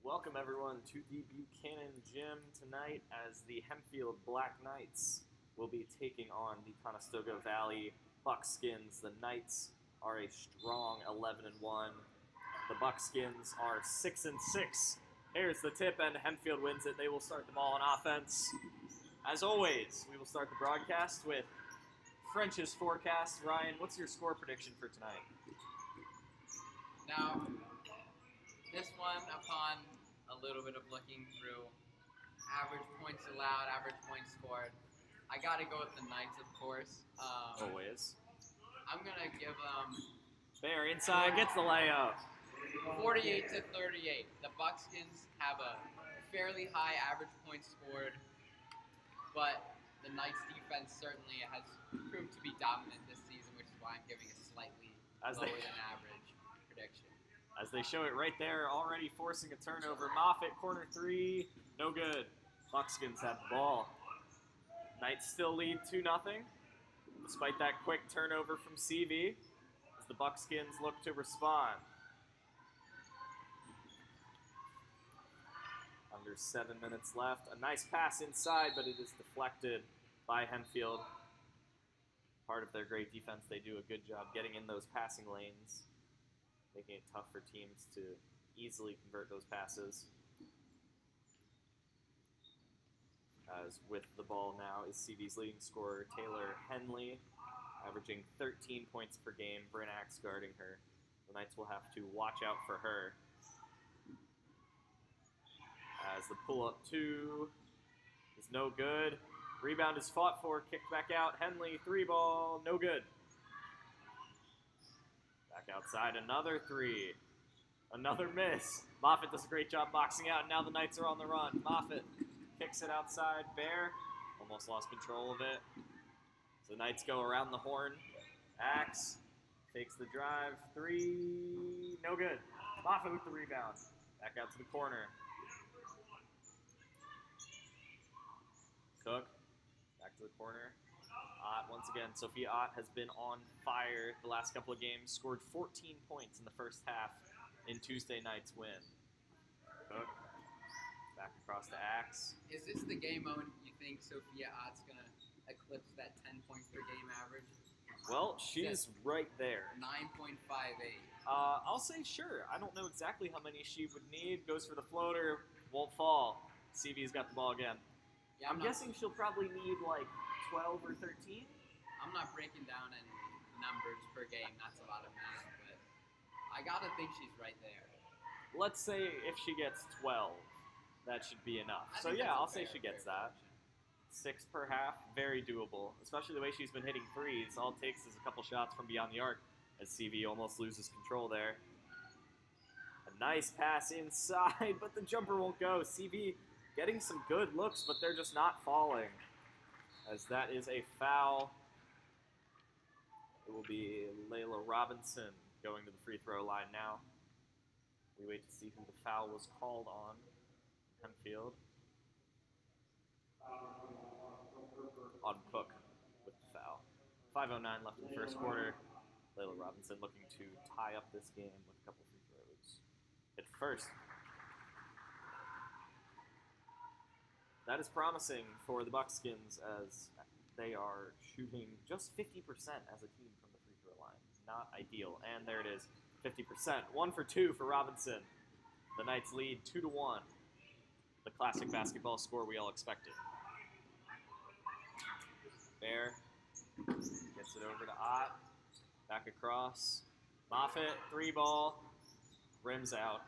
Welcome everyone to the Buchanan Gym tonight as the Hempfield Black Knights will be taking on the Conestoga Valley Buckskins. The Knights are a strong 11-1. The Buckskins are 6-6. Here's the tip, and Hempfield wins it. They will start the ball on offense. As always, we will start the broadcast with French's forecast. Ryan, what's your score prediction for tonight? Now, this one, upon a little bit of looking through average points allowed, average points scored, I got to go with the Knights, of course. Always. I'm going to give them Bear inside, gets the layup. 48-38. The Buckskins have a fairly high average points scored, but the Knights defense certainly has proved to be dominant this season, which is why I'm giving a slightly lower than average prediction. As they show it right there, already forcing a turnover. Moffitt, corner three, no good. Buckskins have the ball. Knights still lead 2-0, despite that quick turnover from CV, as the Buckskins look to respond. Under 7 minutes left. A nice pass inside, but it is deflected by Hempfield. Part of their great defense, they do a good job getting in those passing lanes, making it tough for teams to easily convert those passes. As with the ball now is CV's leading scorer, Taylor Henley, averaging 13 points per game. Bryn Axe guarding her. The Knights will have to watch out for her. As the pull-up two is no good. Rebound is fought for, kicked back out. Henley, three ball, no good. Back outside, another three. Another miss. Moffitt does a great job boxing out, and now the Knights are on the run. Moffitt kicks it outside. Bear almost lost control of it. So the Knights go around the horn. Axe takes the drive. Three, no good. Moffitt with the rebound. Back out to the corner. Cook, back to the corner. Ott, once again, Sophia Ott has been on fire the last couple of games, scored 14 points in the first half in Tuesday night's win. Cook, back across to Axe. Is this the game, Owen, you think Sophia Ott's going to eclipse that 10 points per game average? Well, she's right there. 9.58. I'll say sure. I don't know exactly how many she would need. Goes for the floater, won't fall. CV's got the ball again. Yeah, I'm guessing she'll probably need like 12 or 13. I'm not breaking down any numbers per game. That's a lot of math, but I gotta think she's right there. Let's say if she gets 12, that should be enough. So yeah, I'll say she gets that. 6 per half, very doable, especially the way she's been hitting threes. All it takes is a couple shots from beyond the arc, as CV almost loses control there. A nice pass inside, but the jumper won't go. CV getting some good looks, but they're just not falling, as that is a foul. It will be Layla Robinson going to the free throw line now. We wait to see who the foul was called on. Hempfield. On Cook with the foul. 5:09 left in the first quarter. Layla Robinson looking to tie up this game with a couple free throws. At first. That is promising for the Buckskins, as they are shooting just 50% as a team from the free throw line. Not ideal. And there it is, 50%. 1 for 2 for Robinson. The Knights lead 2-1. The classic basketball score we all expected. Bear gets it over to Ott. Back across. Moffitt, three ball. Rims out.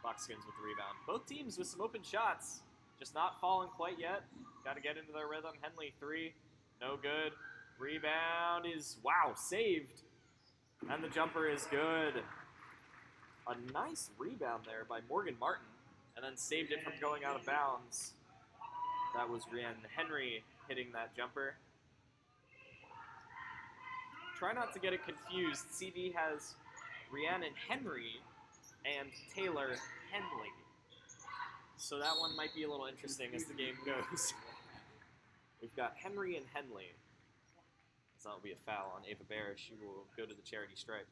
Buckskins with the rebound. Both teams with some open shots. Just not falling quite yet. Got to get into their rhythm. Henley, three. No good. Rebound is, wow, saved. And the jumper is good. A nice rebound there by Morgan Martin. And then saved it from going out of bounds. That was Rhiannon Henry hitting that jumper. Try not to get it confused. CV has Rhiannon Henry and Taylor Henley. So that one might be a little interesting as the game goes. We've got Henry and Henley. So that will be a foul on Ava Bear. She will go to the charity stripe.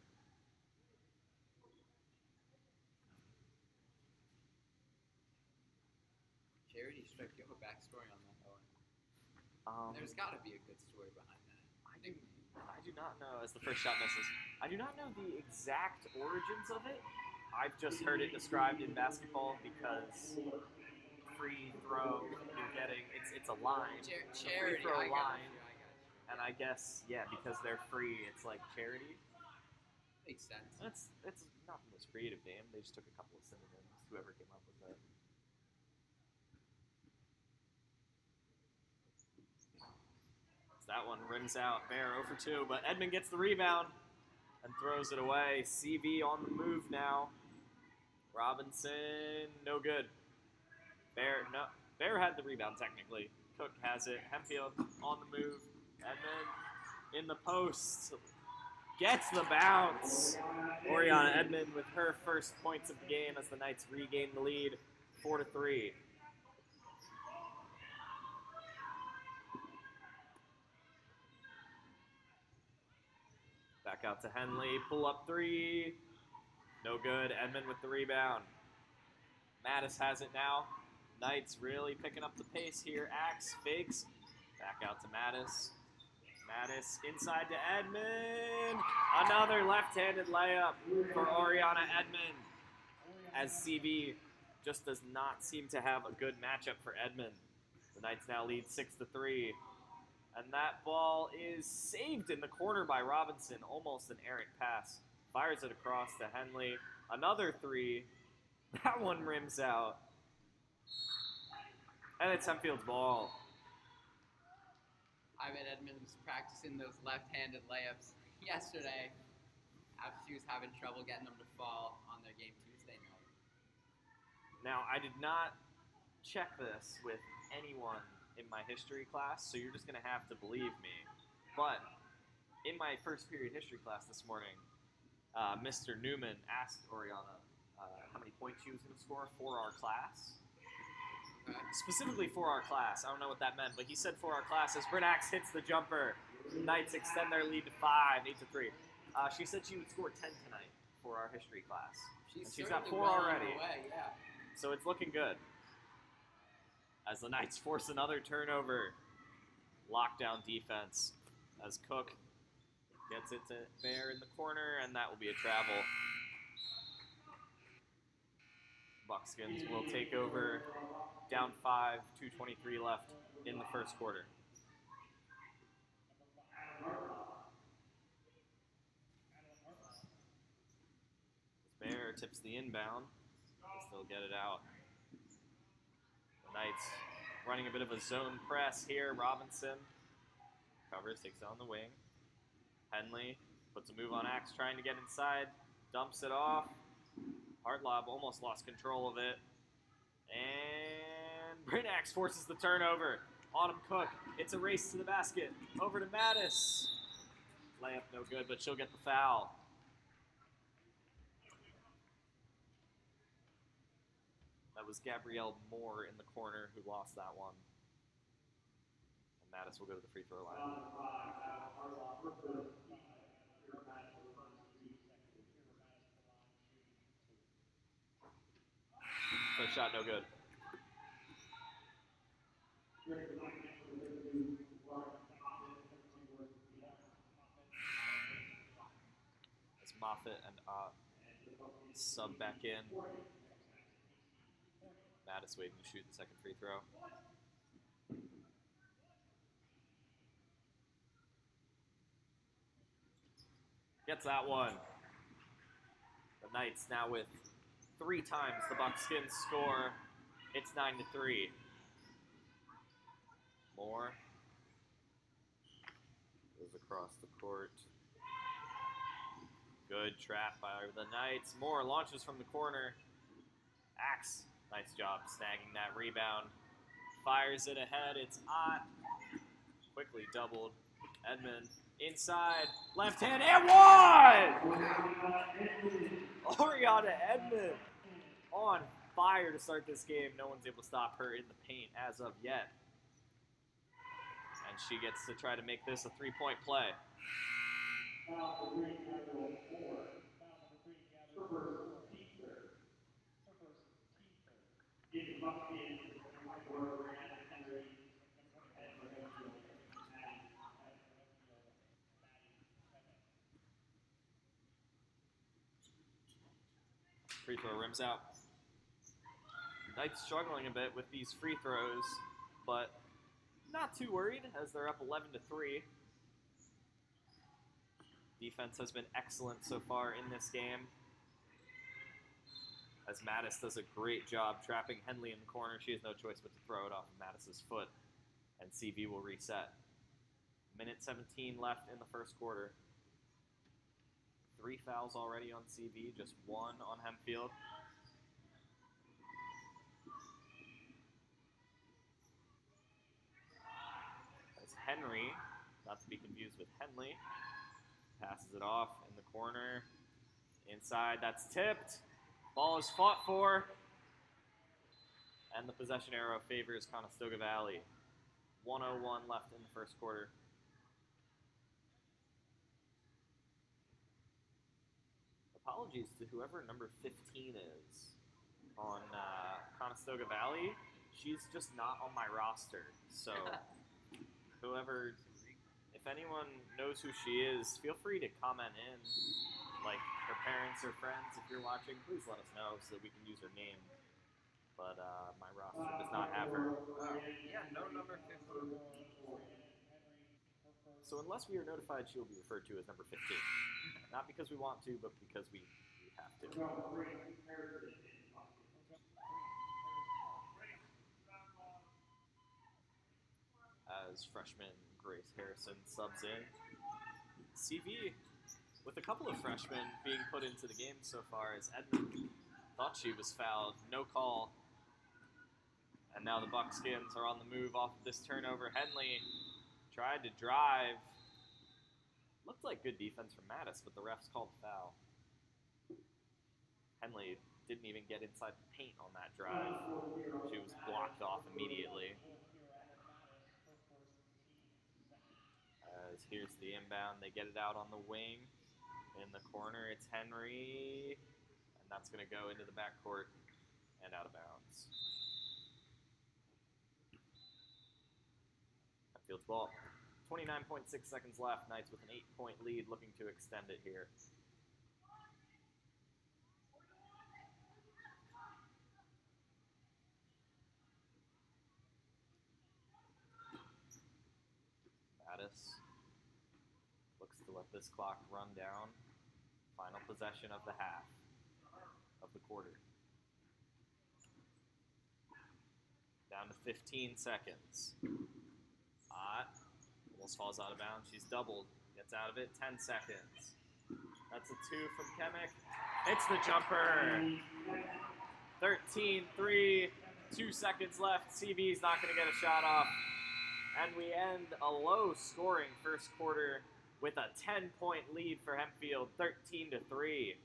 Do you have a backstory on that, Owen? There's got to be a good story behind that. I do not know, as the first shot misses. I do not know the exact origins of it. I've just heard it described in basketball because free throw you're getting, it's a line. Charity, Free throw I got you. and I guess, yeah, because they're free, it's like charity. Makes sense. It's not the most creative name. They just took a couple of synonyms, whoever came up with it. That one rims out. Bear 0 for 2, but Edmond gets the rebound and throws it away. CV on the move now. Robinson, no good. Bear had the rebound technically. Cook has it. Hempfield on the move. Edmond in the post. Gets the bounce. Oriana Edmond with her first points of the game as the Knights regain the lead, 4-3. Back out to Henley, pull up three. No good. Edmond with the rebound. Mattis has it now. Knights really picking up the pace here. Axe fakes. Back out to Mattis. Mattis inside to Edmond. Another left-handed layup for Oriana Edmond, as CV just does not seem to have a good matchup for Edmond. The Knights now lead 6-3. And that ball is saved in the corner by Robinson. Almost an errant pass. Fires it across to Henley. Another three. That one rims out. And it's Hempfield's ball. I bet Edmond was practicing those left-handed layups yesterday after she was having trouble getting them to fall on their game Tuesday night. Now, I did not check this with anyone in my history class, so you're just going to have to believe me. But in my first period history class this morning, Mr. Newman asked Oriana how many points she was going to score for our class. Specifically for our class. I don't know what that meant, but he said for our class as Brinax hits the jumper. Knights extend their lead to 5, 8-3. She said she would score 10 tonight for our history class. She's got 4 already. Yeah. So it's looking good. As the Knights force another turnover. Lockdown defense as Cook gets it to Bear in the corner, and that will be a travel. Buckskins will take over, down 5, 2:23 left in the first quarter. Bear tips the inbound. They still get it out. The Knights running a bit of a zone press here. Robinson covers, takes it on the wing. Henley puts a move on Axe, trying to get inside. Dumps it off. Hartlob almost lost control of it. And Brinax forces the turnover. Autumn Cook, it's a race to the basket. Over to Mattis. Layup no good, but she'll get the foul. That was Gabrielle Moore in the corner who lost that one. And Mattis will go to the free throw line. First shot, no good. As Moffitt and sub back in. Mattis waiting to shoot the second free throw. Gets that one. The Knights now with 3 times the Buckskins score. It's 9-3. Moore goes across the court. Good trap by the Knights. Moore launches from the corner. Axe, nice job snagging that rebound. Fires it ahead. It's hot. Quickly doubled. Edmond inside. Left hand and one! Oriana Edmond on fire to start this game. No one's able to stop her in the paint as of yet. And she gets to try to make this a 3-point play. Free throw rims out. Knights struggling a bit with these free throws, but not too worried as they're up 11-3. Defense has been excellent so far in this game, as Mattis does a great job trapping Henley in the corner. She has no choice but to throw it off of Mattis's foot, and CV will reset. Minute 17 left in the first quarter. 3 fouls already on CV, just 1 on Hempfield. As Henry, not to be confused with Henley, passes it off in the corner. Inside, that's tipped. Ball is fought for. And the possession arrow favors Conestoga Valley. 1:01 left in the first quarter. Apologies to whoever number 15 is on Conestoga Valley. She's just not on my roster. So whoever, if anyone knows who she is, feel free to comment in. Like her parents or friends, if you're watching, please let us know so that we can use her name. But my roster does not have her. Yeah, no number 15. So unless we are notified, she will be referred to as number 15. Not because we want to, but because we have to. As freshman Grace Harrison subs in. CV, with a couple of freshmen being put into the game so far, as Edmund thought she was fouled. No call. And now the Buckskins are on the move off of this turnover. Henley tried to drive. Looked like good defense from Mattis, but the refs called foul. Henley didn't even get inside the paint on that drive. She was blocked off immediately. As here's the inbound. They get it out on the wing. In the corner, it's Henry. And that's going to go into the backcourt and out of bounds. Hempfield's ball. 29.6 seconds left. Knights with an 8-point lead, looking to extend it here. Mattis looks to let this clock run down. Final possession of the half, of the quarter. Down to 15 seconds. Almost falls out of bounds. She's doubled. Gets out of it. 10 seconds. That's a 2 from Kemick. It's the jumper. 13-3. 2 seconds left. CV's not going to get a shot off. And we end a low-scoring first quarter with a 10-point lead for Hempfield, 13-3.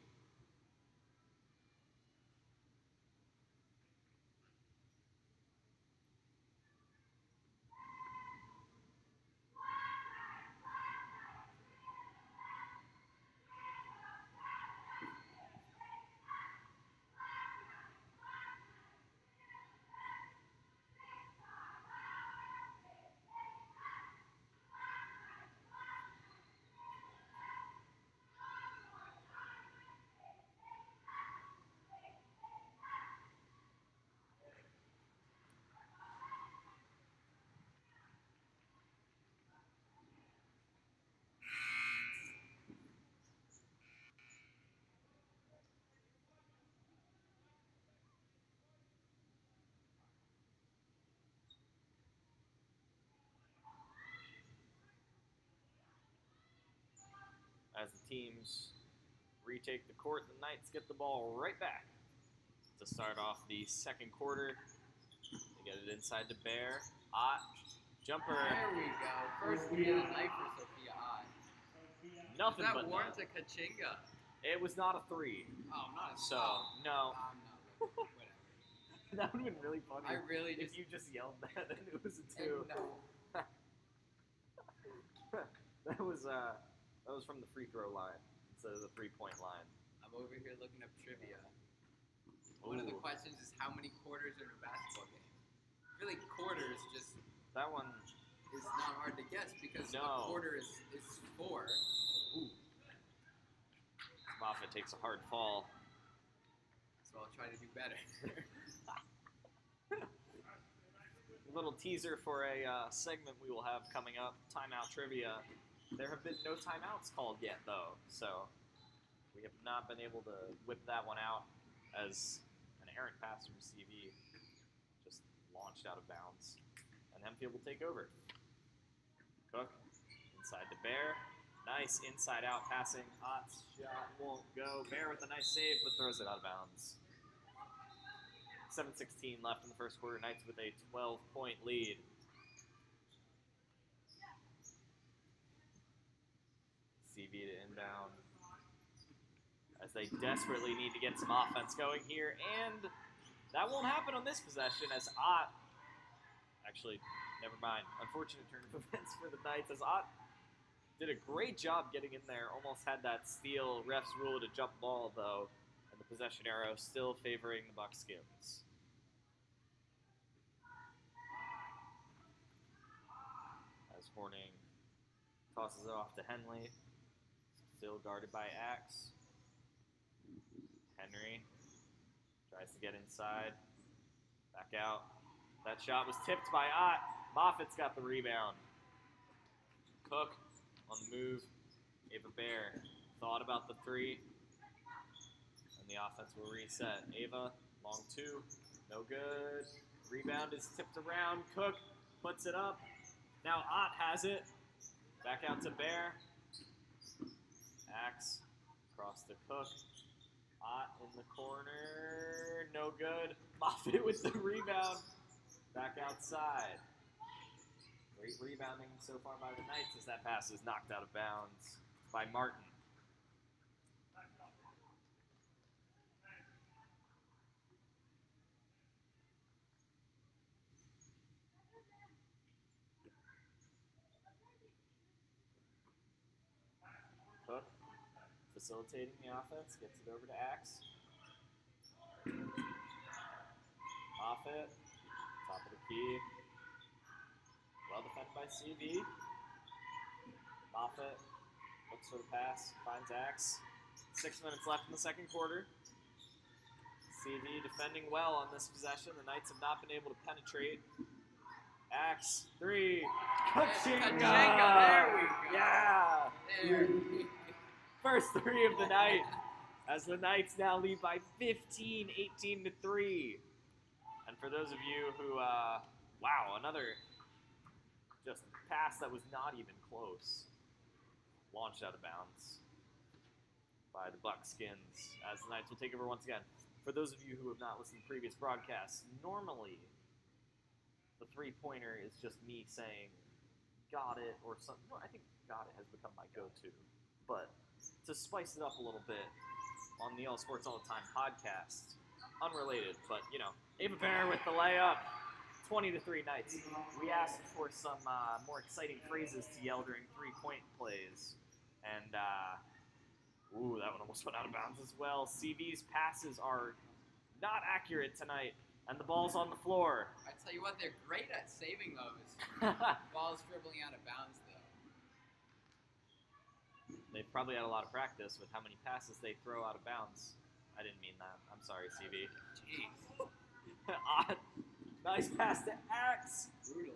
As the teams retake the court, the Knights get the ball right back to start off the second quarter. They get it inside to Bear. Jumper. There we go. First three of the night for Sophia Ott. Nothing but that warrant net. a Kachinga? It was not a 3. Oh, not a So, no. I'm not looking. Whatever. That would have been really funny. I really if just... you just yelled that and it was a 2. No. That was from the free throw line instead of the 3-point line. I'm over here looking up trivia. One of the questions is how many quarters are in a basketball game? I feel feel like quarters just That one. is not hard to guess because No. a quarter is 4. Ooh. Moffitt takes a hard fall. So I'll try to do better. A little teaser for a segment we will have coming up, Timeout Trivia. There have been no timeouts called yet, though, so we have not been able to whip that one out as an errant pass from CV just launched out of bounds. And Hempfield will take over. Cook, inside to Bear. Nice inside-out passing. Hot shot won't go. Bear with a nice save, but throws it out of bounds. 7:16 left in the first quarter. Knights with a 12-point lead. CV to inbound. As they desperately need to get some offense going here. And that won't happen on this possession as Ott... Actually, never mind. Unfortunate turn of events for the Knights as Ott did a great job getting in there. Almost had that steal. Refs ruled a jump ball, though. And the possession arrow still favoring the Buckskins. As Horning tosses it off to Henley. Still guarded by Axe. Henry tries to get inside. Back out. That shot was tipped by Ott. Moffitt's got the rebound. Cook on the move. Ava Bear thought about the 3. And the offense will reset. Ava, long 2. No good. Rebound is tipped around. Cook puts it up. Now Ott has it. Back out to Bear. Axe across to Cook. Ott in the corner. No good. Moffitt with the rebound. Back outside. Great rebounding so far by the Knights as that pass is knocked out of bounds by Martin. Cook facilitating the offense, gets it over to Axe. Moffitt, top of the key. Well defended by CV. Moffitt looks for the pass, finds Axe. 6 minutes left in the second quarter. CV defending well on this possession. The Knights have not been able to penetrate. Axe, 3. Kachinga! There we go. Yeah! There we go. First 3 of the night. As the Knights now lead by 15, 18-3. And for those of you who, wow, another just pass that was not even close. Launched out of bounds by the Buckskins as the Knights will take over once again. For those of you who have not listened to previous broadcasts, normally the 3-pointer is just me saying, got it, or something. No, I think got it has become my go-to. But to spice it up a little bit on the All Sports All the Time podcast, unrelated, but, you know, Ava Bear with the layup. 20-3 Knights. We asked for some more exciting phrases to yell during 3-point plays. And, ooh, that one almost went out of bounds as well. CV's passes are not accurate tonight, and the ball's on the floor. I tell you what, they're great at saving those. Ball's dribbling out of bounds, though. They've probably had a lot of practice with how many passes they throw out of bounds. I didn't mean that. I'm sorry, CV. Jeez. Odd. Nice pass to Axe.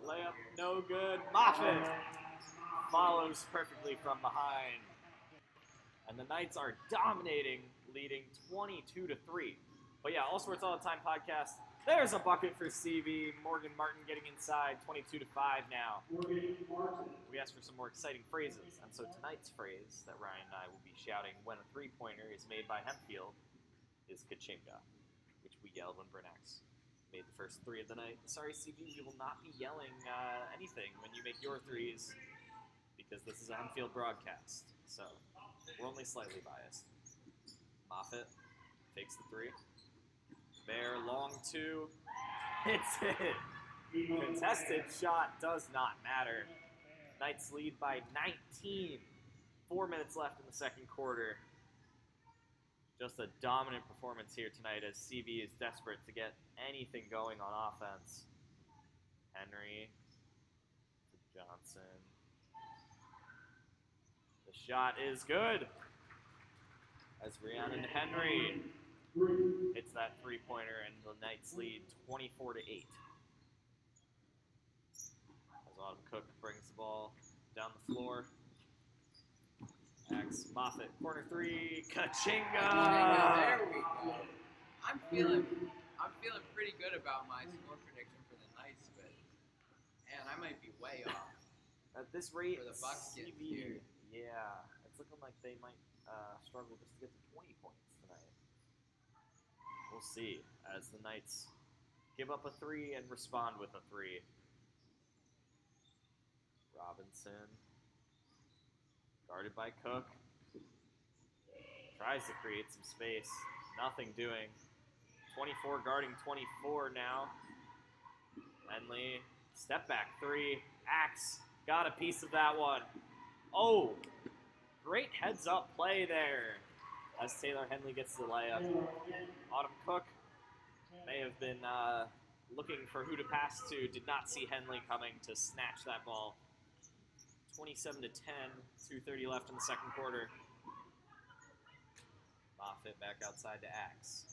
Layup, no good. Moffitt follows perfectly from behind. And the Knights are dominating, leading 22-3. But yeah, All Sports All the Time podcast. There's a bucket for CV. Morgan Martin getting inside, 22-5 now. We asked for some more exciting phrases. And so tonight's phrase that Ryan and I will be shouting when a 3-pointer is made by Hempfield is Kachinga, which we yelled when Bernax made the first 3 of the night. Sorry, CV, we will not be yelling anything when you make your 3s because this is a Hempfield broadcast. So we're only slightly biased. Moffitt takes the 3. Bear, long 2. Hits it. Contested shot does not matter. Knights lead by 19. 4 minutes left in the second quarter. Just a dominant performance here tonight as CV is desperate to get anything going on offense. Henry to Johnson. The shot is good. As Rhiannon Henry hits that three-pointer, and the Knights lead 24-8. As Autumn Cook brings the ball down the floor. Max Moffitt, corner three, Kachinga! There we go. I'm feeling pretty good about my score prediction for the Knights, but man, I might be way off. At this rate, For the Bucks CV, here. yeah, it's looking like they might struggle just to get to 20 points tonight. We'll see as the Knights give up a three and respond with a three. Robinson, guarded by Cook, tries to create some space, nothing doing. 24 guarding 24 now. Henley, step back three, Axe, got a piece of that one. Oh, great heads up play there as Taylor Henley gets the layup. Autumn Cook may have been looking for who to pass to, did not see Henley coming to snatch that ball. 27-10, 2:30 left in the second quarter. Moffitt back outside to Axe.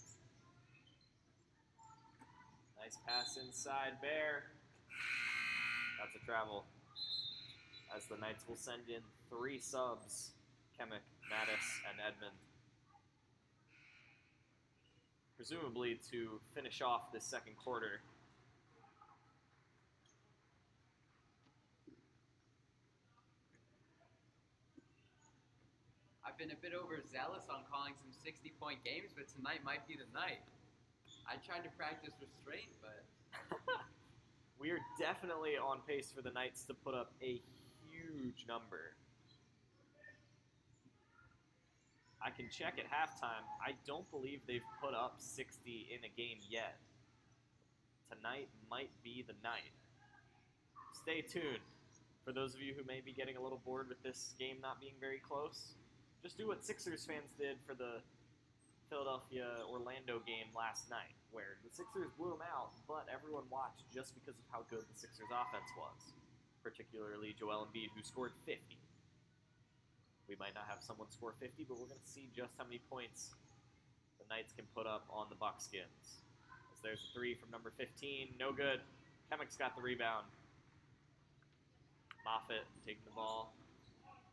Nice pass inside, Bear. That's a travel. As the Knights will send in three subs, Kemick, Mattis, and Edmond. Presumably to finish off this second quarter. I've been a bit overzealous on calling some 60-point games, but tonight might be the night. I tried to practice restraint, but We are definitely on pace for the Knights to put up a huge number. I can check at halftime. I don't believe they've put up 60 in a game yet. Tonight might be the night. Stay tuned. For those of you who may be getting a little bored with this game not being very close, just do what Sixers fans did for the Philadelphia-Orlando game last night, where the Sixers blew them out, but everyone watched just because of how good the Sixers' offense was, particularly Joel Embiid, who scored 50. We might not have someone score 50, but we're going to see just how many points the Knights can put up on the Buckskins. As there's a three from number 15, no good. Kemick's got the rebound. Moffitt taking the ball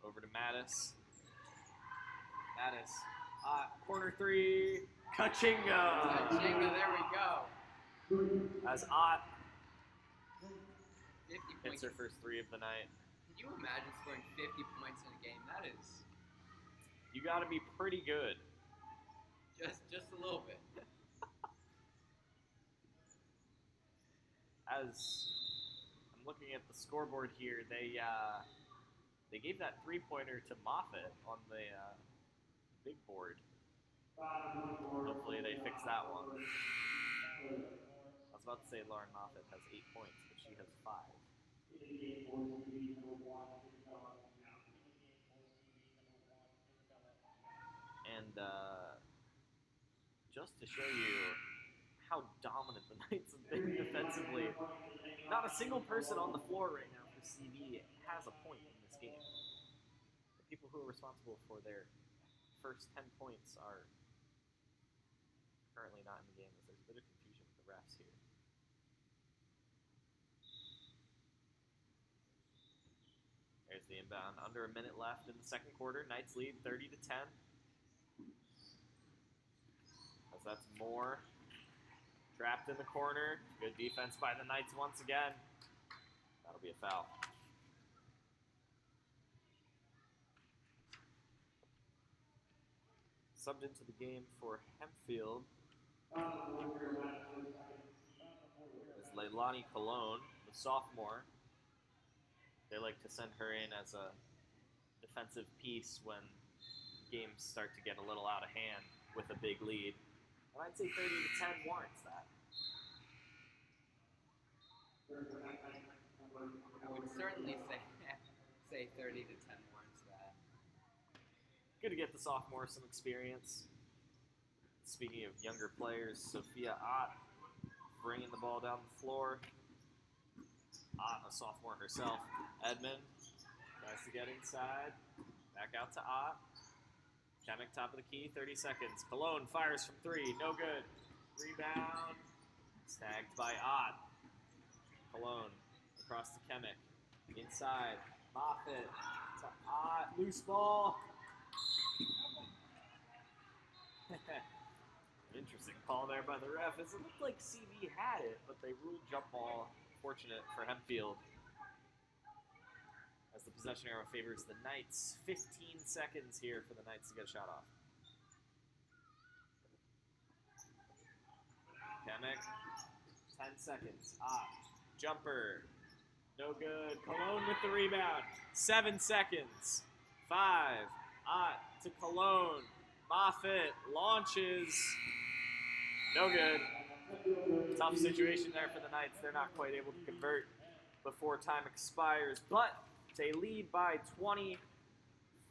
over to Mattis. Mattis, corner three, Kachinga! Kachinga, there we go. As Ott 50 hits points. her first three of the night. Can you imagine scoring 50 points in a game? That is You got to be pretty good. just a little bit. As I'm looking at the scoreboard here, they gave that three-pointer to Moffitt on the big board. Hopefully they fix that one. I was about to say Lauren Moffitt has 8 points, but she has 5. And just to show you how dominant the Knights have been defensively, not a single person on the floor right now for CV has a point in this game. The people who are responsible for their first 10 points are currently not in the game, as there's a bit of confusion with the refs here. There's the inbound. Under a minute left in the second quarter. Knights lead 30-10. As that's Moore trapped in the corner. Good defense by the Knights once again. That'll be a foul. Subbed into the game for Hempfield is Leilani Colon, the sophomore. They like to send her in as a defensive piece when games start to get a little out of hand with a big lead. And I'd say 30-10 warrants that. I would certainly say 30 to 10 warrants that. Good to get the sophomore some experience. Speaking of younger players, Sophia Ott bringing the ball down the floor. Ott, a sophomore herself. Edmond tries to get inside. Back out to Ott. Kamek top of the key, 30 seconds. Cologne fires from 3, no good. Rebound. Snagged by Ott. Cologne across to Kamek. Inside. Moffitt to Ott. Loose ball. Interesting call there by the ref. It looked like CV had it, but they ruled jump ball. Fortunate for Hempfield. As the possession arrow favors the Knights. 15 seconds here for the Knights to get a shot off. Kamek, 10 seconds. Jumper. No good. Cologne with the rebound. 7 seconds. 5. To Cologne. Moffitt launches. No good. Tough situation there for the Knights. They're not quite able to convert before time expires, but they lead by 20,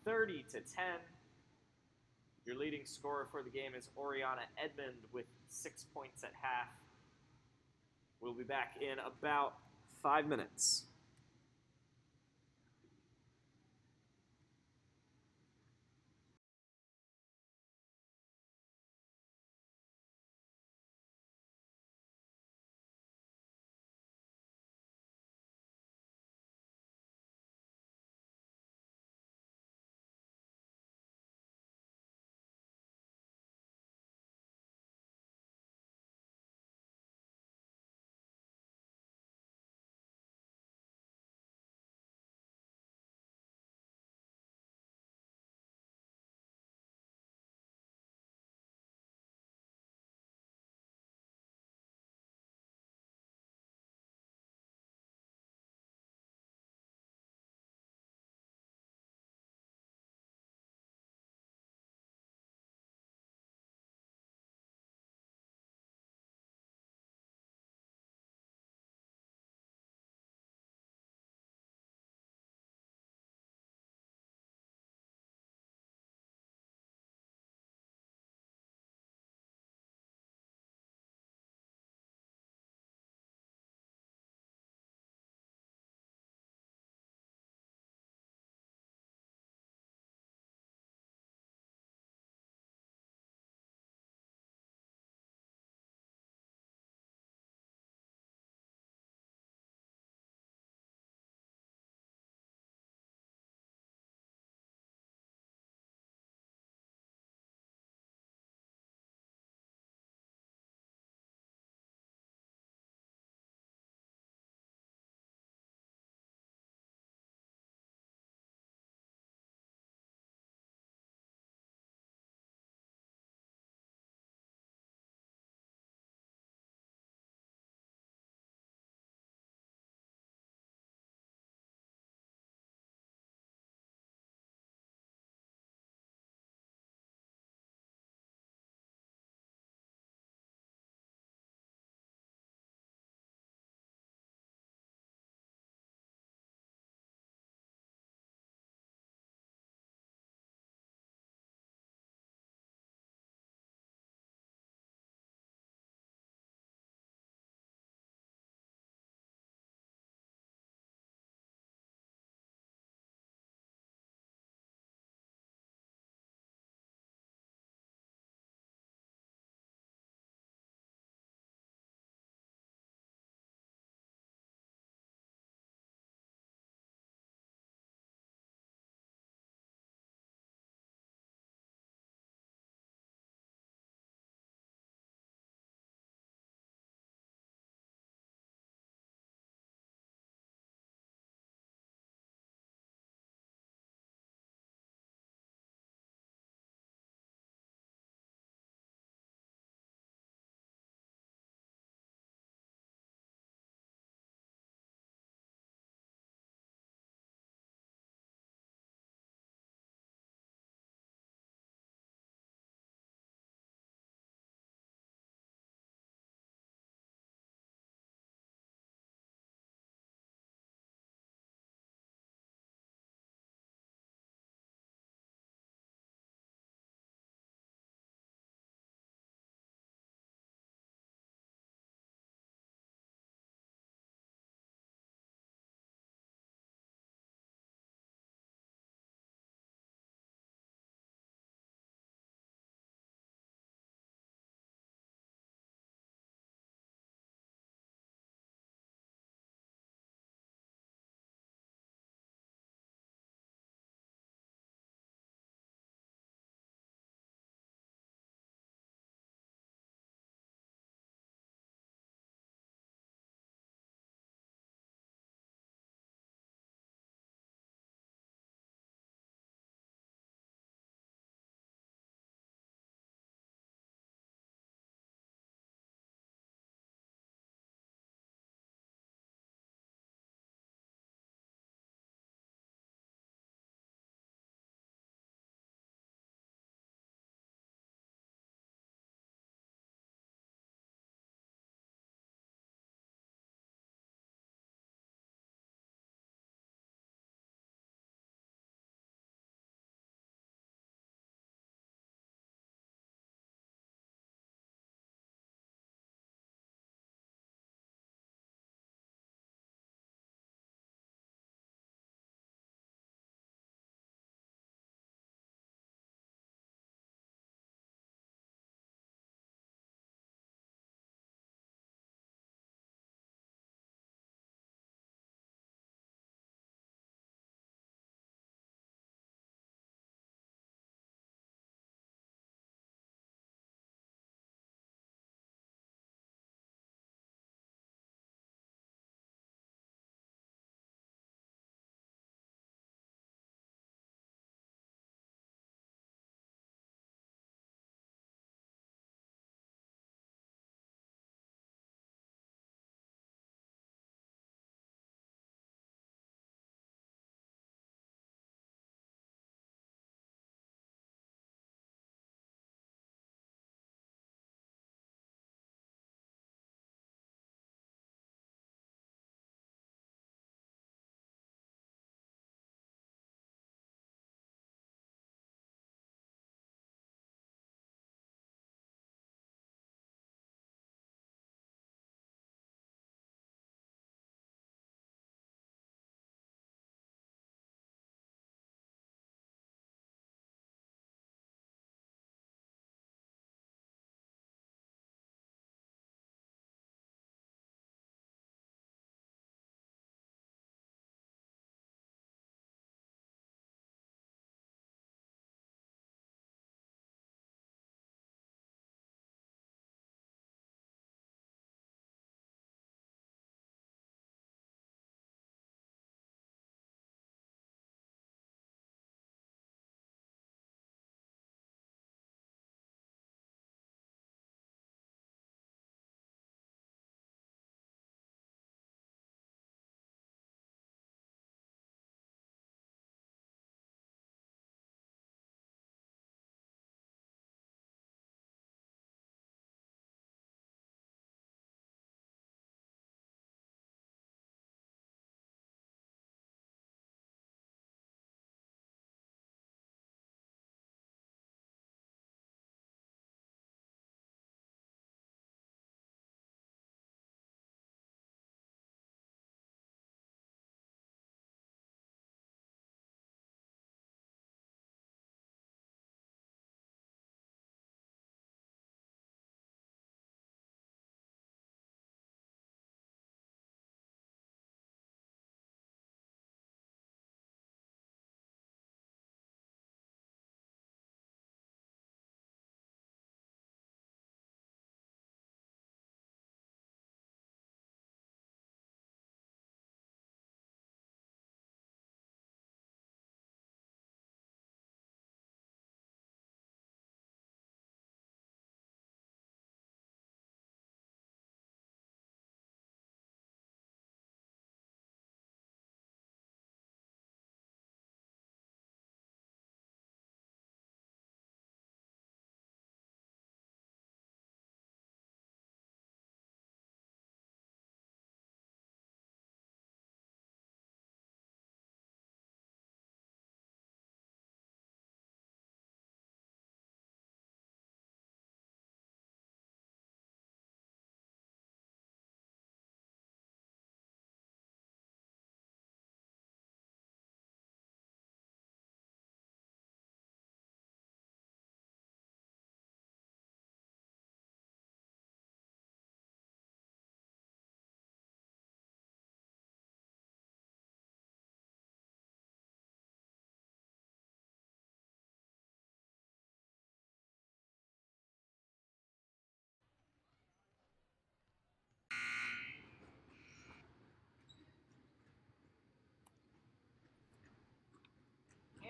30 to 10. Your leading scorer for the game is Oriana Edmond with 6 points at half. We'll be back in about 5 minutes.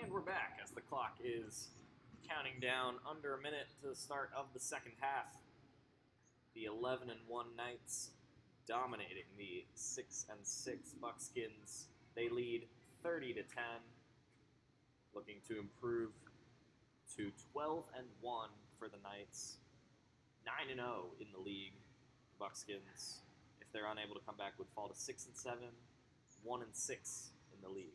And we're back as the clock is counting down under a minute to the start of the second half. The 11-1 Knights dominating the 6-6 Buckskins. They lead 30-10, looking to improve to 12-1 for the Knights. 9-0 in the league. The Buckskins, if they're unable to come back, would fall to 6-7, 1-6 in the league.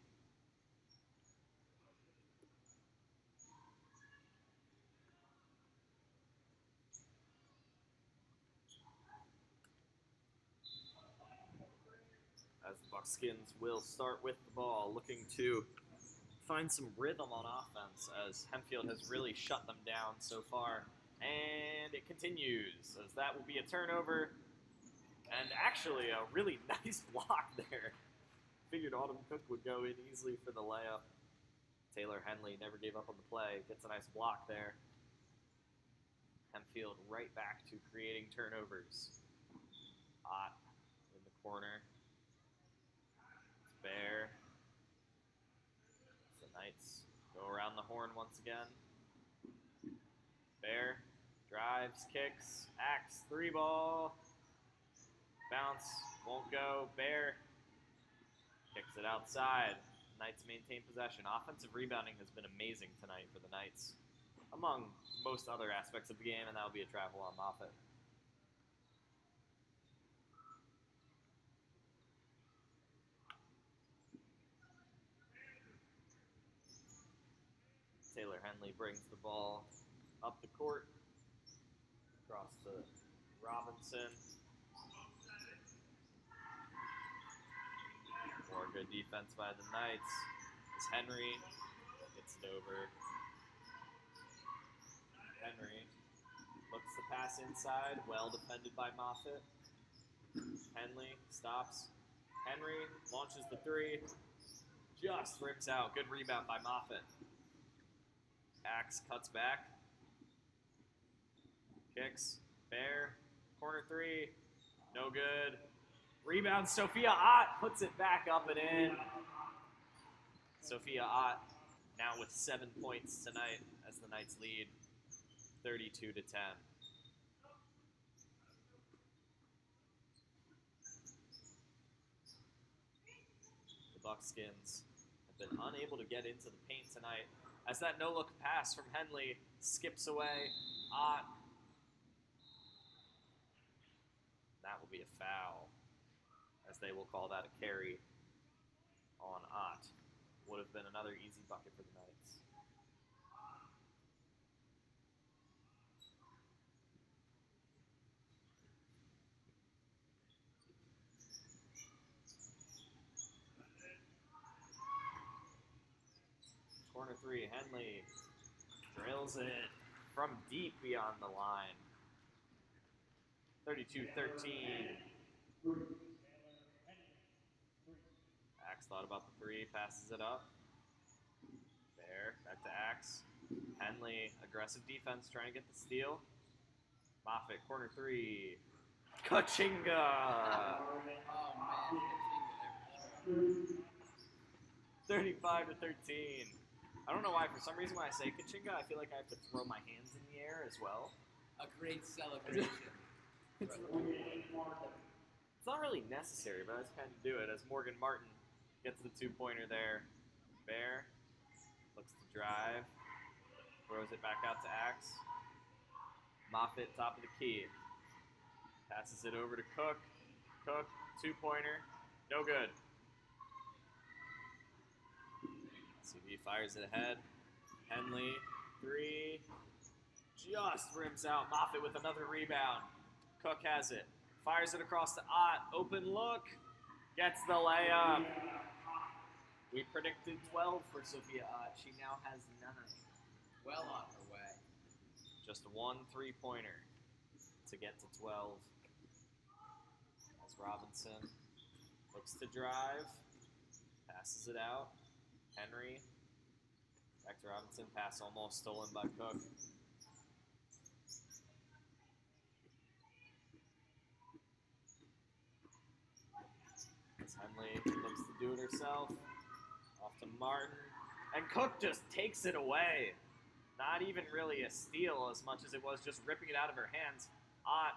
As the Buckskins will start with the ball, looking to find some rhythm on offense, as Hempfield has really shut them down so far. And it continues, as that will be a turnover, and actually a really nice block there. Figured Autumn Cook would go in easily for the layup. Taylor Henley never gave up on the play, gets a nice block there. Hempfield right back to creating turnovers. Ott in the corner. Bear. The Knights go around the horn once again. Bear drives, kicks, Axe, 3-ball. Bounce, won't go. Bear kicks it outside. Knights maintain possession. Offensive rebounding has been amazing tonight for the Knights, among most other aspects of the game, and that will be a travel on Moffitt. Taylor Henley brings the ball up the court, across to Robinson. More good defense by the Knights as Henry gets it over. Henry looks to pass inside, well defended by Moffitt. Henley stops. Henry launches the 3, just rips out. Good rebound by Moffitt. Axe cuts back. Kicks. Bear. Corner 3. No good. Rebound. Sophia Ott puts it back up and in. Sophia Ott now with 7 points tonight as the Knights lead 32-10. The Buckskins have been unable to get into the paint tonight as that no-look pass from Henley skips away. Ott. That will be a foul, as they will call that a carry on Ott. Would have been another easy bucket for the Knights. Corner 3, Henley drills it from deep beyond the line. 32-13. Axe thought about the 3, passes it up. Bear, back to Axe. Henley, aggressive defense, trying to get the steal. Moffitt, corner 3. Kachinga! Oh man, 35-13. I don't know why, for some reason when I say Kachinga, I feel like I have to throw my hands in the air as well. a great celebration. It's not really necessary, but I just kind of do it as Morgan Martin gets the 2-pointer there. Bear looks to drive, throws it back out to Axe. Moffitt, top of the key. Passes it over to Cook. Cook, 2-pointer, no good. CV fires it ahead. Henley, 3, just rims out. Moffitt with another rebound. Cook has it. Fires it across to Ott. Open look. Gets the layup. We predicted 12 for Sophia Ott. She now has 9. Well on her way. Just 1 3-pointer to get to 12. As Robinson looks to drive. Passes it out. Henry. Back to Robinson. Pass almost stolen by Cook. Henley looks to do it herself. Off to Martin. And Cook just takes it away. Not even really a steal as much as it was just ripping it out of her hands. Ott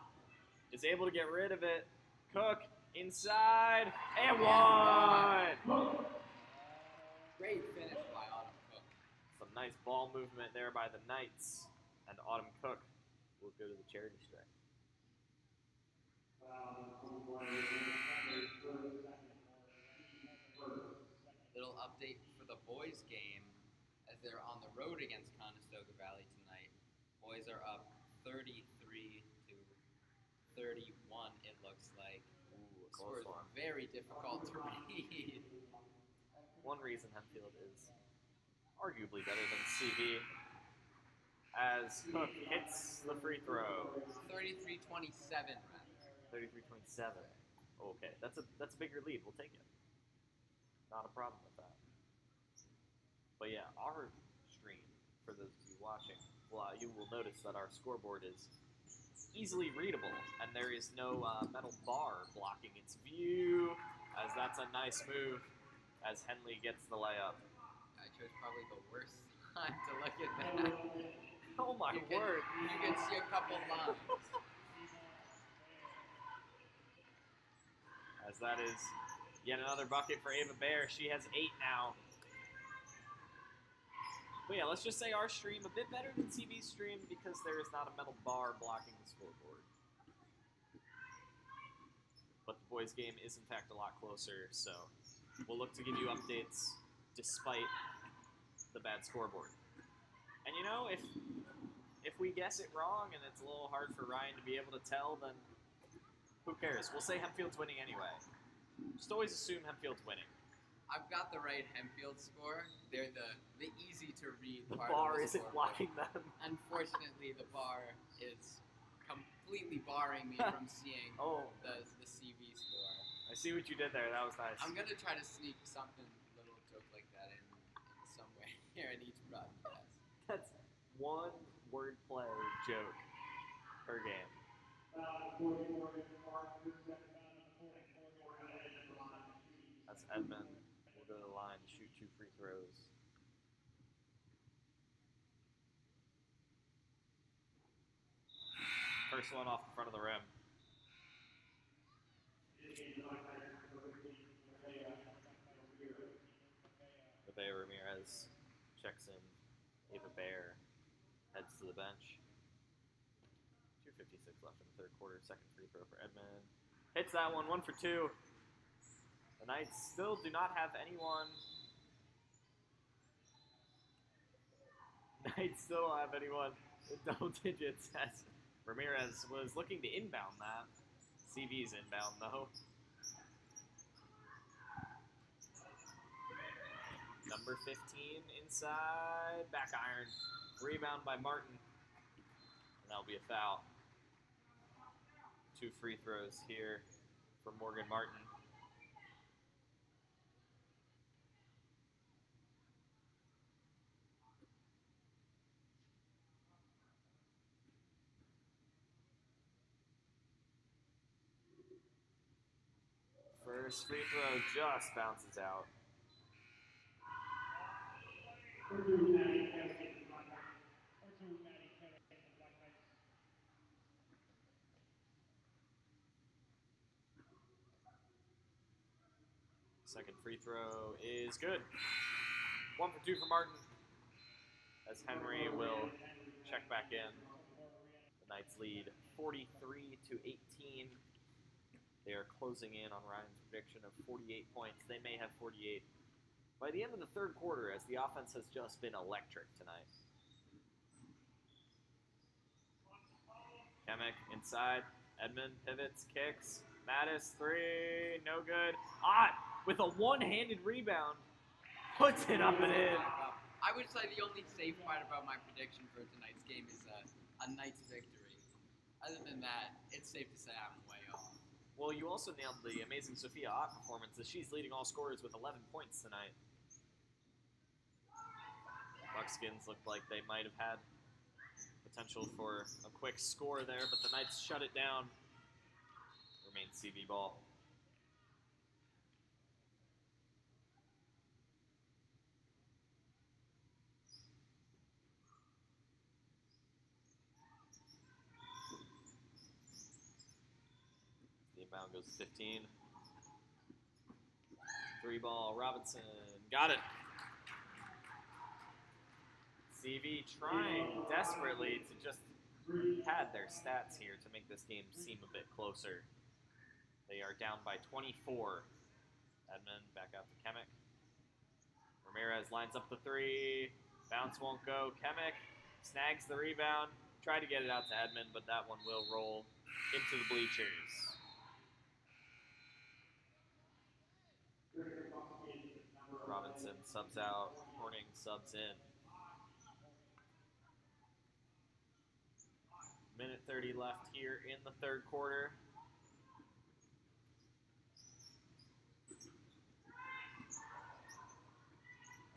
is able to get rid of it. Cook inside and one. Great finish by Autumn Cook. Some nice ball movement there by the Knights. And Autumn Cook will go to the charity stripe. Little update for the boys game as they're on the road against Conestoga Valley tonight. Boys are up 33 to 31, it looks like. Ooh, a Score close is one. very difficult to read. One reason Hempfield is arguably better than CV as Cook hits the free throw. 33-27, rather. 33-27. Okay, that's a bigger lead. We'll take it. Not a problem with that. But yeah, our stream, for those of you watching, you will notice that our scoreboard is easily readable, and there is no metal bar blocking its view, as that's a nice move as Henley gets the layup. I chose probably the worst time to look at that. Oh my word. You can see a couple lines. As that is yet another bucket for Ava Bear. She has 8 now. But yeah, let's just say our stream a bit better than CB's stream because there is not a metal bar blocking the scoreboard. But the boys' game is in fact a lot closer, so we'll look to give you updates despite the bad scoreboard. And you know, if we guess it wrong and it's a little hard for Ryan to be able to tell, then who cares? We'll say Hempfield's winning anyway. Just always assume Hempfield's winning. I've got the right Hempfield score. They're the easy to read The part bar of the isn't scoreboard. blocking them. Unfortunately, the bar is completely barring me from seeing the CV score. I see what you did there. That was nice. I'm gonna try to sneak something, little joke like that in some way here in each broadcast. That's one wordplay joke per game. That's Edmund. We'll go to the line to shoot 2 free throws. First one off the front of the rim. Rebea Ramirez checks in. Ava Bear heads to the bench. 2:56 left in the third quarter. Second free throw for Edmund. Hits that one. 1 for 2. The Knights still do not have anyone. Knights still don't have anyone in double digits as Ramirez was looking to inbound that. CV's inbound though. Number 15 inside, back iron. Rebound by Martin. And that'll be a foul. 2 free throws here for Morgan Martin. First free throw just bounces out. Second free throw is good. 1 for 2 for Martin. As Henry will check back in. The Knights lead 43-18. They are closing in on Ryan's prediction of 48 points. They may have 48 by the end of the third quarter, as the offense has just been electric tonight. Kemick inside. Edmund pivots, kicks. Mattis, 3, no good. Ott with a one-handed rebound. Puts it up and in. I would say the only safe part about my prediction for tonight's game is a Knights victory. Other than that, it's safe to say I'm way off. Well, you also nailed the amazing Sophia Ott performance, as she's leading all scorers with 11 points tonight. Buckskins looked like they might have had potential for a quick score there, but the Knights shut it down. Remains CV ball. Inbound goes 15. 3-ball, Robinson. Got it. CV trying desperately to just pad their stats here to make this game seem a bit closer. They are down by 24. Edmond back out to Kemick. Ramirez lines up the 3. Bounce won't go. Kemick snags the rebound. Tried to get it out to Edmond, but that one will roll into the bleachers. Robinson subs out. Horning subs in. Minute 30 left here in the third quarter.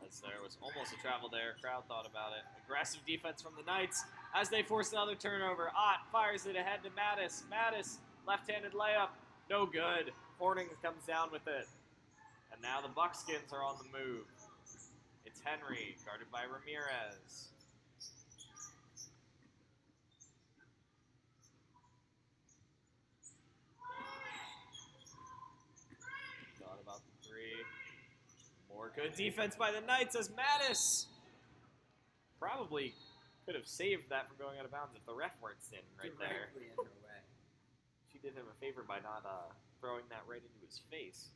As there was almost a travel there. Crowd thought about it. Aggressive defense from the Knights as they force another turnover. Ott fires it ahead to Mattis. Mattis, left-handed layup. No good. Horning comes down with it. And now the Buckskins are on the move. It's Henry, guarded by Ramirez. Thought about the 3. More good defense by the Knights as Mattis probably could have saved that from going out of bounds if the ref weren't standing right there. Directly in her way. She did him a favor by not throwing that right into his face.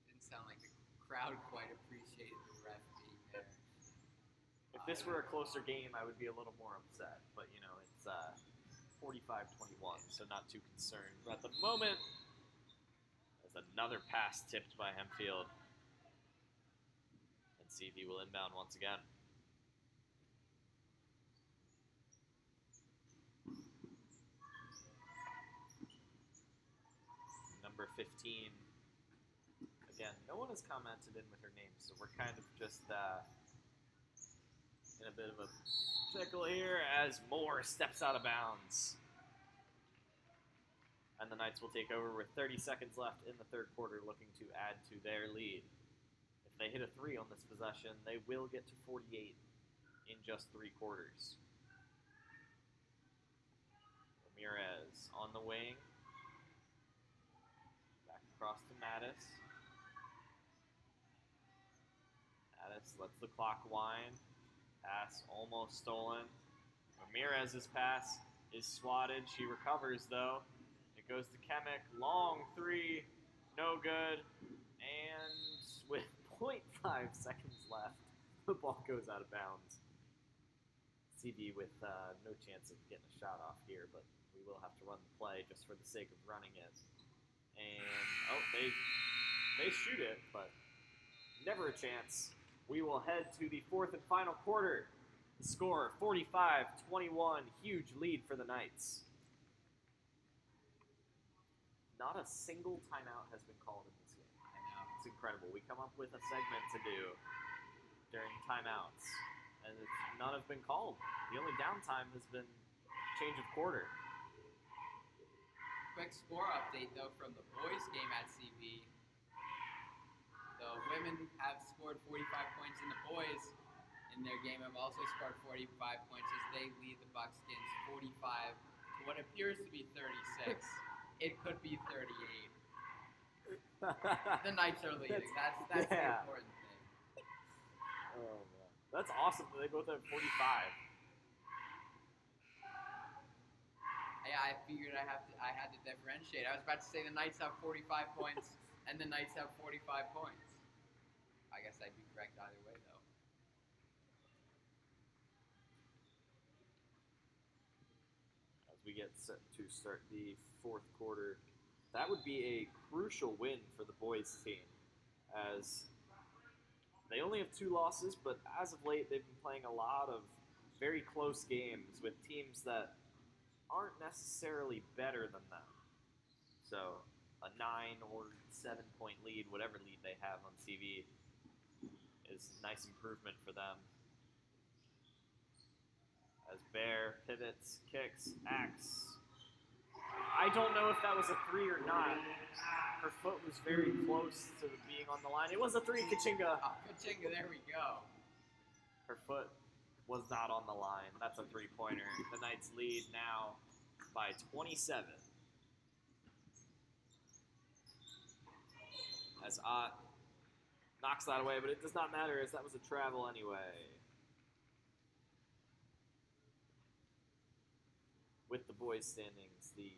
Didn't sound like the crowd quite appreciated the ref being there. If this were a closer game, I would be a little more upset. But, you know, it's 45-21, so not too concerned. But at the moment, there's another pass tipped by Hempfield. And CV will inbound once again. Number 15. Again, no one has commented in with her name, so we're kind of just in a bit of a pickle here as Moore steps out of bounds. And the Knights will take over with 30 seconds left in the third quarter, looking to add to their lead. If they hit a 3 on this possession, they will get to 48 in just 3 quarters. Ramirez on the wing. Back across to Mattis. Mattis lets the clock wind. Pass almost stolen. Ramirez's pass is swatted. She recovers, though. It goes to Kemick. Long 3. No good. And with 0.5 seconds left, the ball goes out of bounds. CV with no chance of getting a shot off here, but we will have to run the play just for the sake of running it. And, oh, they shoot it, but never a chance. We will head to the fourth and final quarter. The score, 45-21, huge lead for the Knights. Not a single timeout has been called in this game. I know. It's incredible. We come up with a segment to do during timeouts, and none have been called. The only downtime has been change of quarter. Quick score update, though, from the boys' game at CV. The women have scored 45 points, and the boys in their game have also scored 45 points as they lead the Buckskins 45 to what appears to be 36. It could be 38. The Knights are leading. That's the important thing. Oh man, that's awesome. They both have 45. Yeah, I figured I had to differentiate. I was about to say the Knights have 45 points and the Knights have 45 points. I guess I'd be correct either way, though. As we get set to start the fourth quarter, that would be a crucial win for the boys' team, as they only have 2 losses, but as of late they've been playing a lot of very close games with teams that aren't necessarily better than them. So a 9 or 7 point lead, whatever lead they have on CV, is a nice improvement for them. As Bear pivots, kicks, acts. I don't know if that was a 3 or not. Her foot was very close to being on the line. It was a 3, Kachinga. Oh, Kachinga, there we go. Her foot was not on the line. That's a 3-pointer. The Knights lead now by 27. as Ott knocks that away, but it does not matter as that was a travel anyway. With the boys' standings, the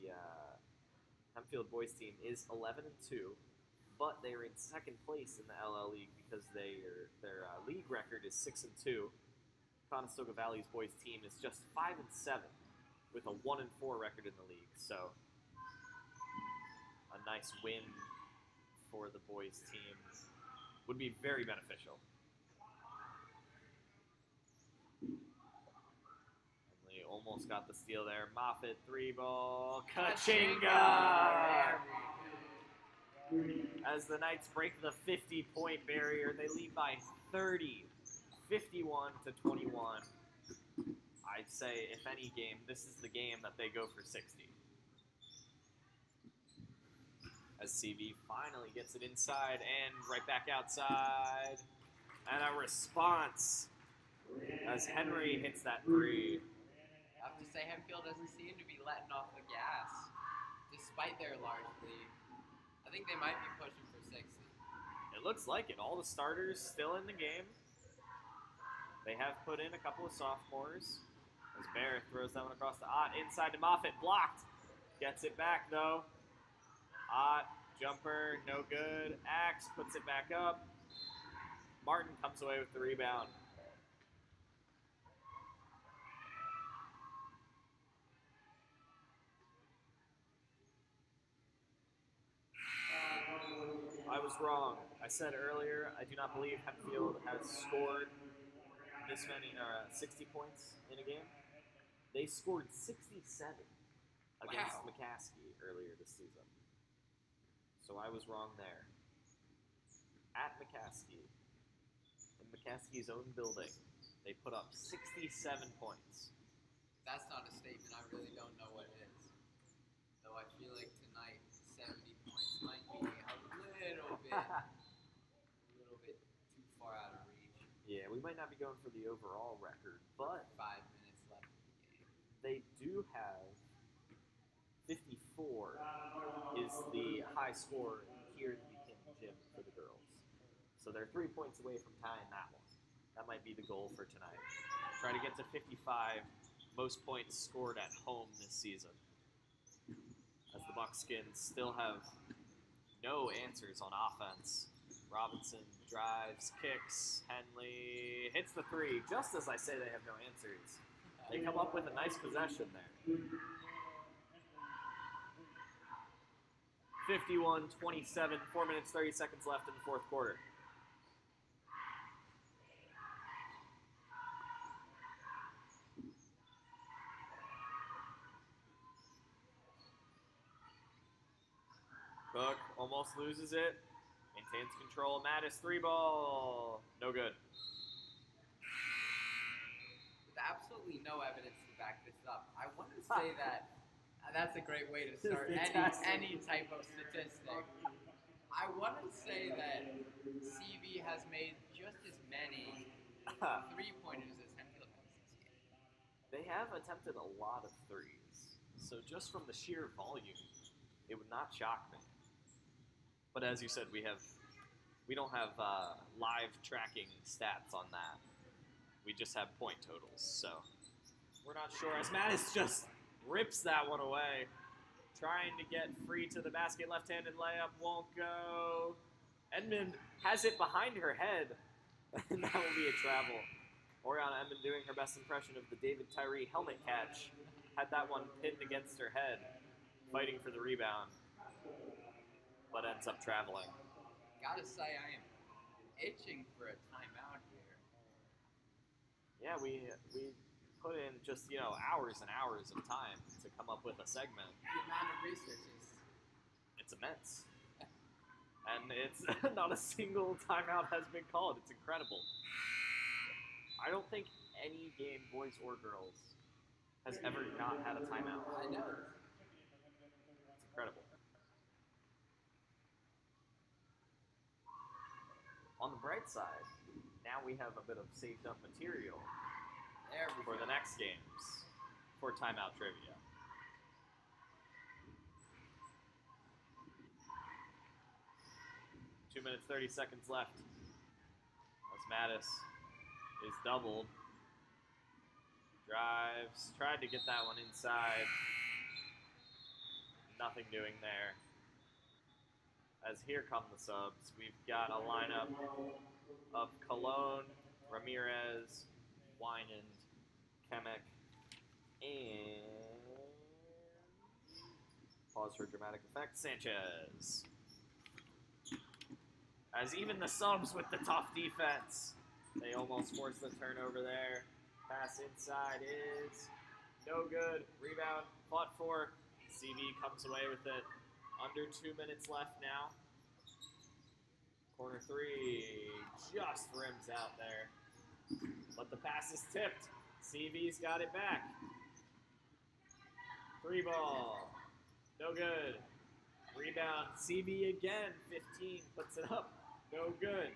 Hempfield boys team is 11-2, but they are in second place in the LL League because their league record is 6-2. Conestoga Valley's boys team is just 5-7 with a 1-4 record in the league. So a nice win for the boys team would be very beneficial. They almost got the steal there. Moffitt, 3-ball, Kachinga! As the Knights break the 50-point barrier, they lead by 30, 51-21. I'd say, if any game, this is the game that they go for 60. As CV finally gets it inside and right back outside. And a response as Henry hits that three. I have to say, Hempfield doesn't seem to be letting off the gas, despite their large lead. I think they might be pushing for 60. It looks like it. All the starters still in the game. They have put in a couple of sophomores. As Bear throws that one across the Ott, inside to Moffitt, blocked. Gets it back though. Ott, jumper, no good. Axe puts it back up. Martin comes away with the rebound. I was wrong. I said earlier, I do not believe Hempfield has scored this many 60 points in a game. They scored 67 against McCaskey earlier this season. So I was wrong there. At McCaskey, in McCaskey's own building, they put up 67 points. That's not a statement. I really don't know what it is. Though I feel like tonight, 70 points might be a little bit too far out of reach. Yeah, we might not be going for the overall record, but 5 minutes left in the game. They do have 54 is the high score here in the Buchanan Gym for the girls. So they're 3 points away from tying that one. That might be the goal for tonight. Try to get to 55, most points scored at home this season. As the Buckskins still have no answers on offense. Robinson drives, kicks, Henley hits the three, just as I say they have no answers. They come up with a nice possession there. 51-27, 4 minutes, 30 seconds left in the fourth quarter. Cook almost loses it. Maintains control. Mattis, 3-ball. No good. With absolutely no evidence to back this up, I want to say that that's a great way to start any type of statistic. I want to say that CV has made just as many three-pointers as Hempfield has this game. They have attempted a lot of threes. So just from the sheer volume, it would not shock me. But as you said, we don't have live tracking stats on that. We just have point totals, so we're not sure. As Mattis just rips that one away, trying to get free to the basket, left-handed layup won't go. Edmond has it behind her head, and that will be a travel. Oriana Edmond doing her best impression of the David Tyree helmet catch. Had that one pinned against her head, fighting for the rebound, but ends up traveling. Gotta say, I am itching for a timeout here. Yeah, we put in just, hours and hours of time to come up with a segment. The amount of research is... It's immense. And it's not a single timeout has been called. It's incredible. I don't think any game, boys or girls, has ever not had a timeout. I know. It's incredible. On the bright side, now we have a bit of saved up material for the next games for timeout trivia. 2 minutes, 30 seconds left. As Mattis is doubled. Drives, tried to get that one inside. Nothing doing there. As here come the subs, we've got a lineup of Cologne, Ramirez, Winand, Kemek, and pause for dramatic effect, Sanchez. As even the subs with the tough defense, they almost forced the turnover there. Pass inside is no good. Rebound, fought for. CV comes away with it. Under 2 minutes left now. Corner three, just rims out there. But the pass is tipped. CV's got it back. 3 ball, no good. Rebound, CV again, 15, puts it up, no good.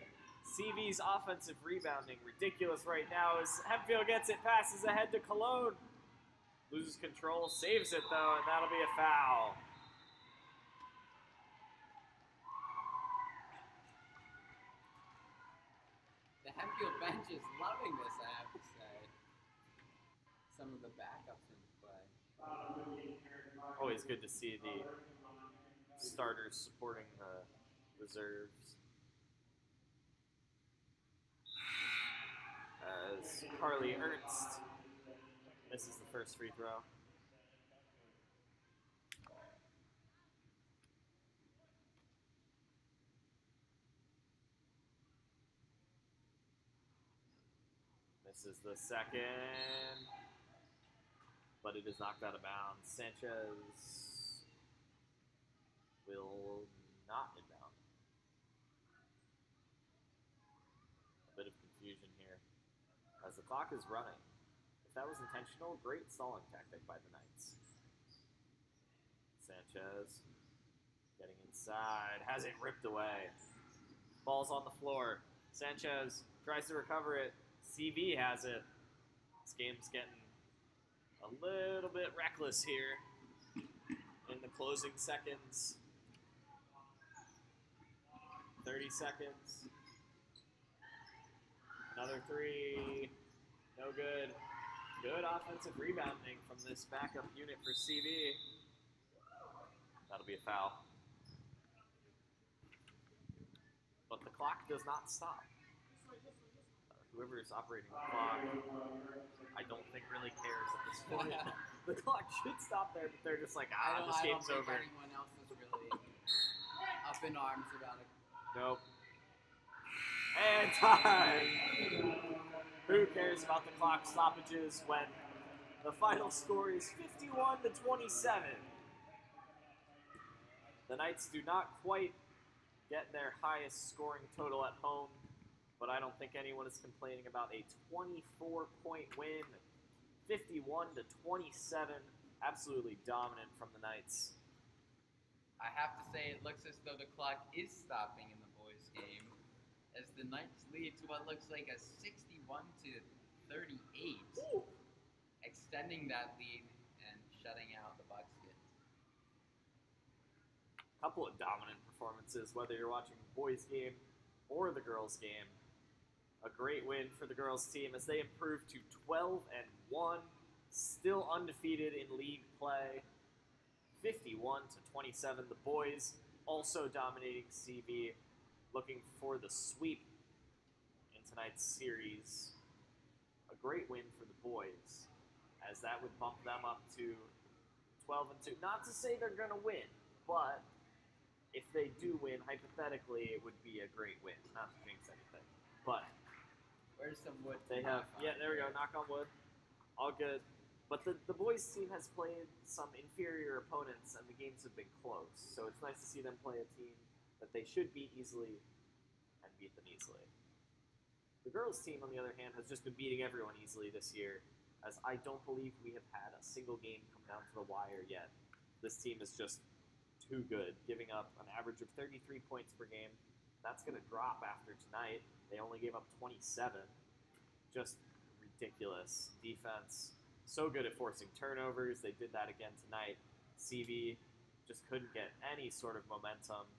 CV's offensive rebounding, ridiculous right now as Hempfield gets it, passes ahead to Cologne. Loses control, saves it though, and that'll be a foul. The Hempfield bench is loving this, I have to say. Some of the backups in play. Always good to see the starters supporting the reserves. As Carly Ernst misses the first free throw. Misses the second, but it is knocked out of bounds. Sanchez will not inbound. A bit of confusion here as the clock is running. If that was intentional, great stalling tactic by the Knights. Sanchez getting inside, has it ripped away. Ball's on the floor. Sanchez tries to recover it. CV has it. This game's getting a little bit reckless here in the closing seconds. 30 seconds. Another three. No good. Good offensive rebounding from this backup unit for CV. That'll be a foul. But the clock does not stop. Whoever is operating the clock, I don't think really cares at this point. The clock should stop there, but they're just like, this game's over. I don't think anyone else is really up in arms about it. Nope. And time! Who cares about the clock stoppages when the final score is 51-27? The Knights do not quite get their highest scoring total at home, but I don't think anyone is complaining about a 24-point win. 51-27, absolutely dominant from the Knights. I have to say, it looks as though the clock is stopping in the boys' game, as the Knights lead to what looks like a 61-38, extending that lead and shutting out the Buckskins. Couple of dominant performances, whether you're watching the boys' game or the girls' game. A great win for the girls' team as they improved to 12-1, still undefeated in league play. 51-27. The boys also dominating CV, looking for the sweep in tonight's series. A great win for the boys, as that would bump them up to 12-2. Not to say they're going to win, but if they do win, hypothetically, it would be a great win. Not to jinx anything, but where's some wood? They have, yeah, there we go, knock on wood. All good. But the boys' team has played some inferior opponents, and the games have been close. So it's nice to see them play a team that they should beat easily and beat them easily. The girls' team, on the other hand, has just been beating everyone easily this year, as I don't believe we have had a single game come down to the wire yet. This team is just too good, giving up an average of 33 points per game. That's going to drop after tonight. They only gave up 27. Just ridiculous defense. So good at forcing turnovers. They did that again tonight. CV just couldn't get any sort of momentum.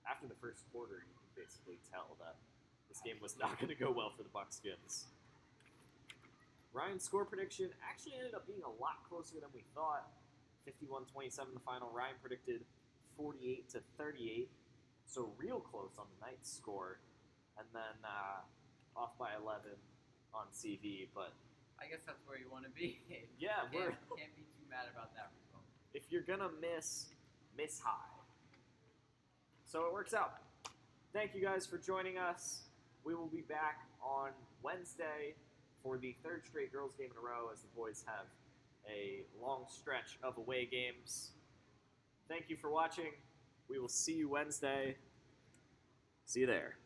after the first quarter, you can basically tell that this game was not going to go well for the Buckskins. Ryan's score prediction actually ended up being a lot closer than we thought. 51-27 the final. Ryan predicted 48-38, so real close on the Knights score, and then off by 11 on CV. But I guess that's where you want to be. yeah, can't be too mad about that result. If you're gonna miss high. So it works out. Thank you guys for joining us. We will be back on Wednesday for the third straight girls game in a row as the boys have a long stretch of away games. Thank you for watching. We will see you Wednesday. See you there.